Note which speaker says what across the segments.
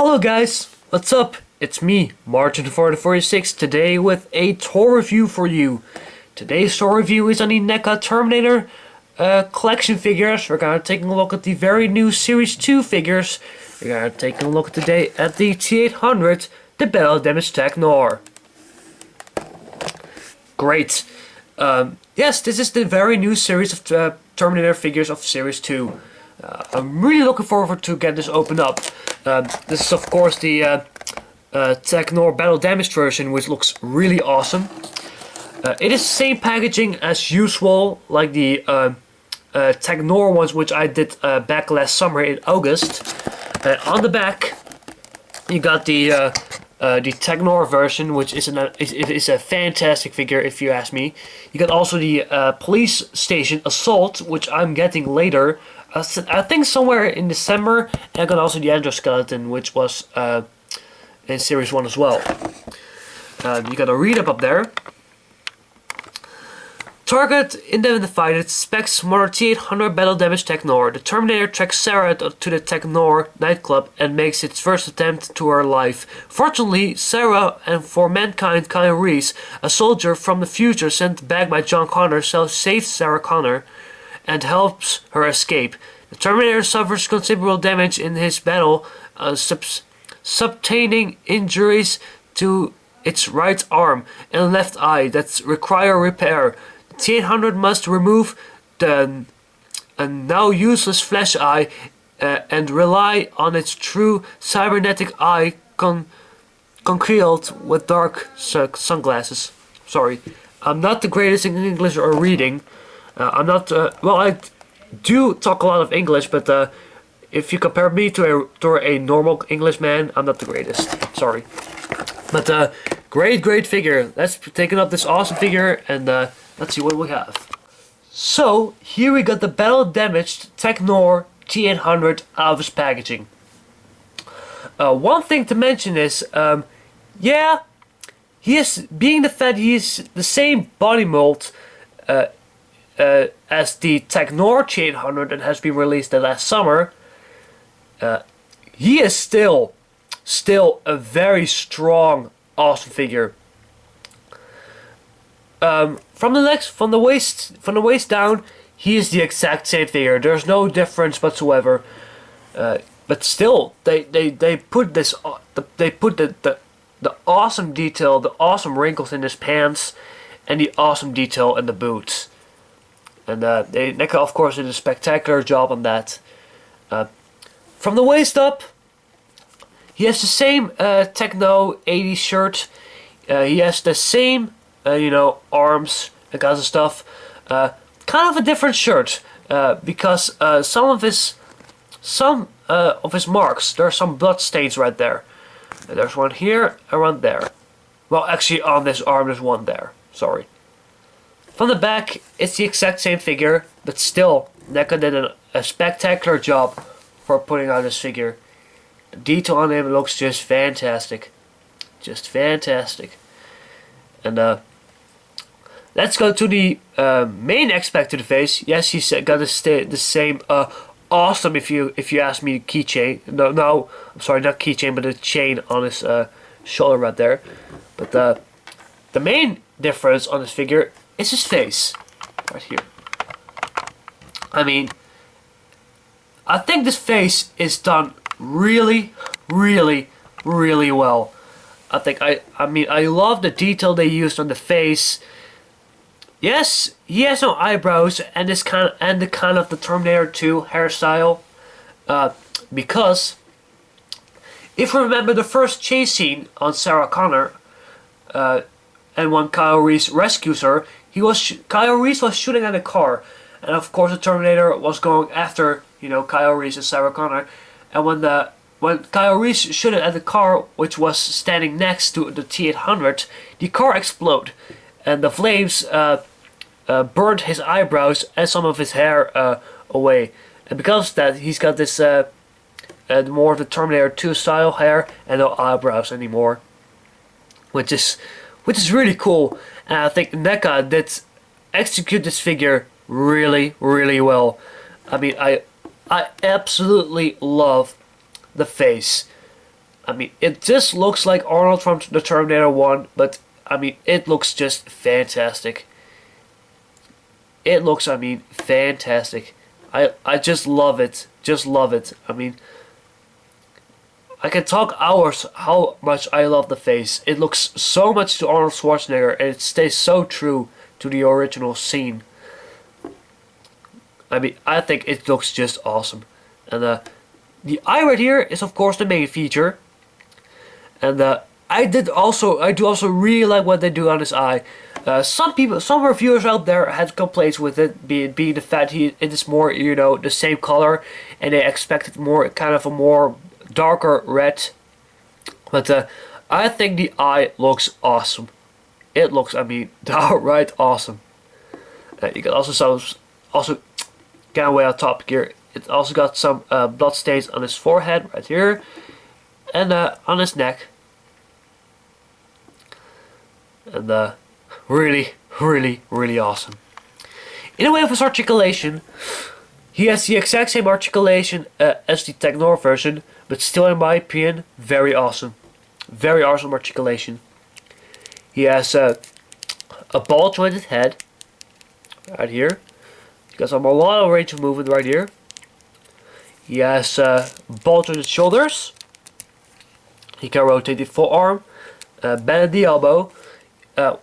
Speaker 1: Hello guys, what's up? It's me, Martin4046, today with a tour review for you. Today's tour review is on the Neca Terminator collection figures. We're gonna take a look at the very new Series 2 figures. We're gonna take a look today at the T-800, the Battle Damage Tech Noir. Great. Yes, this is the very new series of Terminator figures of Series 2. I'm really looking forward to get this opened up. This is of course the Tech Noir Battle Damaged version, which looks really awesome. It is the same packaging as usual, like the Tech Noir ones, which I did back last summer in August. On the back, you got the Tech Noir version, which is a fantastic figure if you ask me. You got also the Police Station Assault, which I'm getting later. I think somewhere in December. And I got also the Endoskeleton, which was in Series 1 as well. You got a read-up up there. Target identified specs Model T-800 Battle Damage Tech Noir. The Terminator tracks Sarah to the Tech Noir nightclub and makes its first attempt to her life. Fortunately, Sarah and for Mankind Kyle Reese, a soldier from the future sent back by John Connor, saves Sarah Connor and helps her escape. The Terminator suffers considerable damage in his battle, sustaining injuries to its right arm and left eye that require repair. The T-800 must remove the now useless flesh eye and rely on its true cybernetic eye concealed with dark sunglasses. Sorry, I'm not the greatest in English or reading. I'm not, well, I do talk a lot of English, but if you compare me to a normal Englishman, I'm not the greatest. Sorry. But great figure. Let's take up this awesome figure and let's see what we have. So, here we got the Battle Damaged Tech Noir T-800 out of his packaging. One thing to mention is, yeah, he is, being the fact he is the same body mold as the Tech Noir T-800 that has been released last summer, he is still a very strong, awesome figure. From the waist down, he is the exact same figure. There's no difference whatsoever. But still, they put this, they put the awesome detail, the awesome wrinkles in his pants, and the awesome detail in the boots. And Neca, of course, did a spectacular job on that. From the waist up, he has the same techno 80s shirt. He has the same, arms and kinds of stuff. Kind of a different shirt because some of his marks, there are some blood stains right there. And there's one here and one there. Well, actually, on this arm, there's one there. Sorry. From the back, it's the exact same figure, but still, Neca did a spectacular job for putting out this figure. The detail on him looks just fantastic. Just fantastic. And let's go to the main aspect of the face. Yes, he's got the same awesome, if you ask me, keychain. No, I'm sorry, not keychain, but a chain on his shoulder right there. But the main difference on this figure is his face, right here. I mean, I think this face is done really well. I mean, I love the detail they used on the face. Yes, he has no eyebrows and the kind of the Terminator 2 hairstyle. Because if you remember the first chase scene on Sarah Connor, and when Kyle Reese rescues her, Kyle Reese was shooting at a car, and of course the Terminator was going after Kyle Reese and Sarah Connor, and when Kyle Reese shot at the car which was standing next to the T-800, the car exploded, and the flames burned his eyebrows and some of his hair away, and because of that he's got this more of the Terminator 2 style hair and no eyebrows anymore, which is really cool. And I think Neca did execute this figure really well. I mean, I absolutely love the face. I mean, it just looks like Arnold from the Terminator 1, but I mean, it looks just fantastic. It looks, I mean, fantastic. I just love it. Just love it. I mean, I can talk hours how much I love the face. It looks so much to Arnold Schwarzenegger, and it stays so true to the original scene. I mean, I think it looks just awesome. And the eye right here is of course the main feature. And I do also really like what they do on his eye. Some reviewers out there had complaints with it, being the fact it is more, you know, the same color, and they expected more kind of a more darker red. But I think the eye looks awesome. It looks, I mean, downright awesome. You can also get away on top here. It also got some blood stains on his forehead right here, and on his neck. And really, really, really awesome. In the way of his articulation, he has the exact same articulation as the Noir version, but still, in my opinion, very awesome. Very awesome articulation. He has a ball jointed head right here. He got a lot of range of movement right here. He has ball jointed shoulders. He can rotate the forearm, bend the elbow.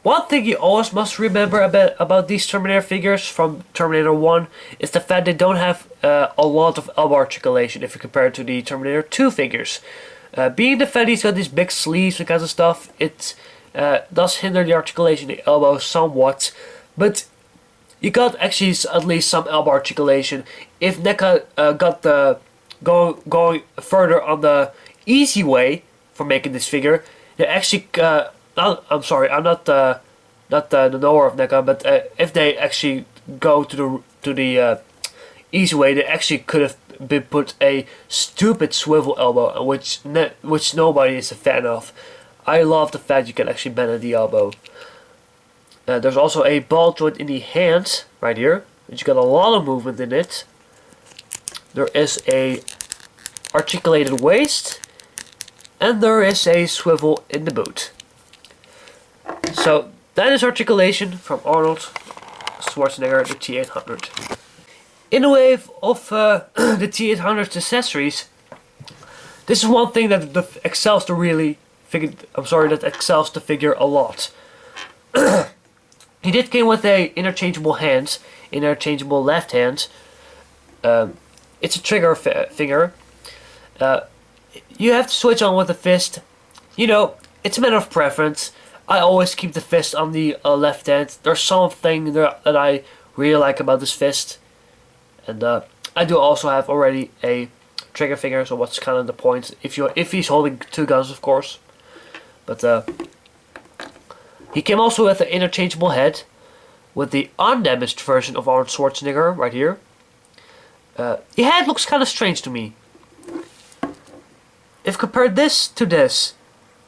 Speaker 1: One thing you always must remember about these Terminator figures from Terminator 1 is the fact they don't have a lot of elbow articulation if you compare it to the Terminator 2 figures. Being the fact he's got these big sleeves and kinds of stuff, it does hinder the articulation of the elbow somewhat, but you got actually at least some elbow articulation. If Neca got the going further on the easy way for making this figure, they actually I'm sorry, I'm not the knower of Neca, but if they actually go to the easy way, they actually could have been put a stupid swivel elbow, which nobody is a fan of. I love the fact you can actually bend the elbow. There's also a ball joint in the hand right here, which got a lot of movement in it. There is a articulated waist, and there is a swivel in the boot. So that is articulation from Arnold Schwarzenegger, the T-800. In the wave of the T-800's accessories, this is one thing that excels the figure a lot. He did came with a interchangeable left hand. It's a trigger finger. You have to switch on with the fist. You know, it's a matter of preference. I always keep the fist on the left hand. There's something that I really like about this fist. And I do also have already a trigger finger, so what's kind of the point? If he's holding two guns, of course. But he came also with an interchangeable head, with the undamaged version of Arnold Schwarzenegger right here. The head looks kind of strange to me. If compared this to this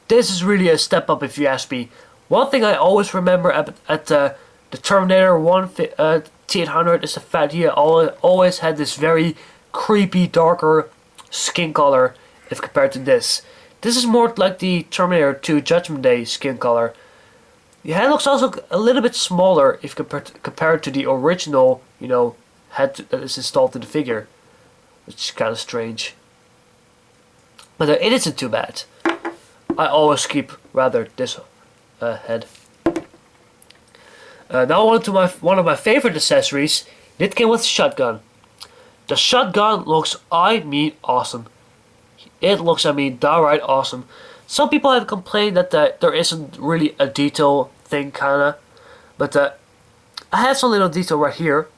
Speaker 1: is really a step up if you ask me. One thing I always remember at the Terminator 1 T-800 is the fact he always had this very creepy, darker skin color if compared to this. This is more like the Terminator 2 Judgment Day skin color. The head looks also a little bit smaller if compared to the original, you know, head that is installed in the figure, which is kind of strange. But it isn't too bad. I always keep rather this head. Now on to one of my favorite accessories. It came with a shotgun. The shotgun looks, I mean, awesome. It looks, I mean, downright awesome. Some people have complained that there isn't really a detail thing, kinda. But I have some little detail right here.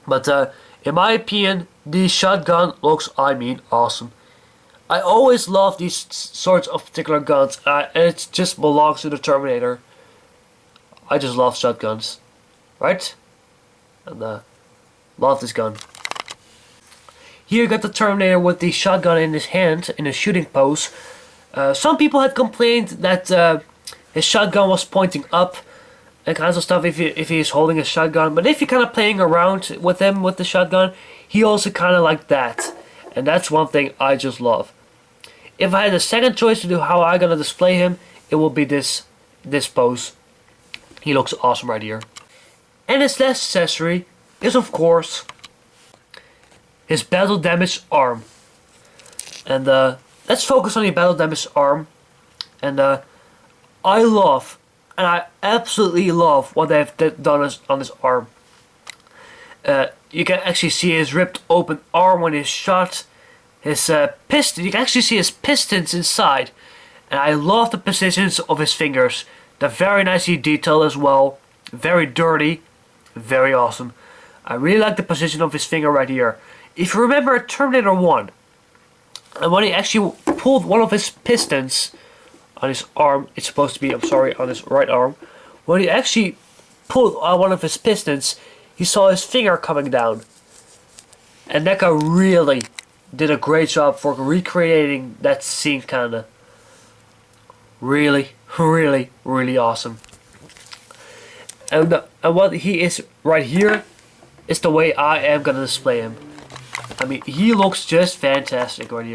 Speaker 1: But in my opinion, the shotgun looks, I mean, awesome. I always love these sorts of particular guns, and it just belongs to the Terminator. I just love shotguns, right? And love this gun. Here you got the Terminator with the shotgun in his hand in a shooting pose. Some people had complained that his shotgun was pointing up and kinds of stuff if he is holding a shotgun. But if you're kind of playing around with him with the shotgun, he also kind of like that. And that's one thing I just love. If I had a second choice to do how I'm gonna display him, it will be this pose. He looks awesome right here. And his last accessory is, of course, his battle damage arm. And let's focus on the battle damage arm. And I love, and I absolutely love what they've done on his arm. You can actually see his ripped open arm when he's shot. His piston, you can actually see his pistons inside. And I love the positions of his fingers. They're very nicely detailed as well. Very dirty. Very awesome. I really like the position of his finger right here. If you remember Terminator 1, and when he actually pulled one of his pistons on his arm, it's supposed to be, I'm sorry, on his right arm. When he actually pulled one of his pistons, he saw his finger coming down. And Neca really did a great job for recreating that scene, kinda. Really, really, really awesome. And what he is right here is the way I am gonna display him. I mean, he looks just fantastic right here.